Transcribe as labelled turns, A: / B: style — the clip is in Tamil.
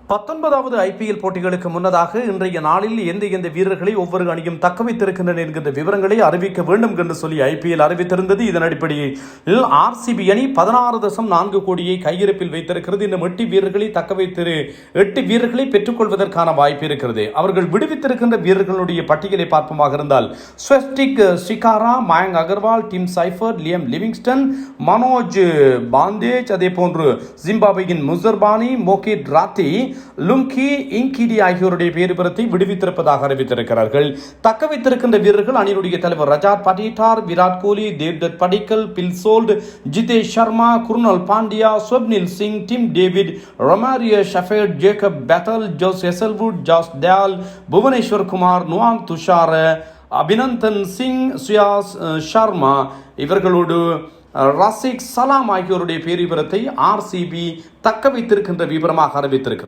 A: 19வது ஐபிஎல் போட்டிகளுக்கு முன்னதாக இன்றைய நாளில் எந்த வீரர்களை ஒவ்வொரு அணியும் தக்க வைத்திருக்கின்றன என்கின்ற விவரங்களை அறிவிக்க வேண்டும் என்று சொல்லி ஐபிஎல் அறிவித்திருந்தது. இதன் அடிப்படையில் ஆர்சிபி அணி 16.4 கோடியை கையிருப்பில் வைத்திருக்கிறது. இந்த 8 வீரர்களை தக்க வைத்து 8 வீரர்களை பெற்றுக்கொள்வதற்கான வாய்ப்பு இருக்கிறது. அவர்கள் விடுவித்திருக்கின்ற வீரர்களுடைய பட்டியலை பார்ப்போமாக இருந்தால் Swastik Chikara, Mayank Agarwal, Tim Seifert, Liam Livingstone, Manoj Bhandage, அதே போன்று ஜிம்பாப்வேயின் Muzarabani, Mohit Rathee, Lungi Ngidi ஆகியோருடைய பேருபரத்தை விடுவித்திருப்பதாக அறிவித்திருக்கிறார்கள். தக்க வைத்திருக்கின்ற வீரர்கள் அணியினுடைய தலைவர் Rajat Patidar, Virat Kohli, Devdutt Padikkal, Phil Salt, Jitesh Sharma, Krunal Pandya, Swapnil Singh, Tim David, Romario Shepherd, Jacob Bethell, Josh Hazlewood, Yash Dayal, Bhuvneshwar Kumar, Nuwan Thushara, Abhinandan Singh, Suyash Sharma இவர்களோடு ரசிக் சலாம் ஆகியோருடைய பேரிபரத்தை ஆர்சிபி தக்க வைத்திருக்கின்ற விவரமாக அறிவித்திருக்கிறது.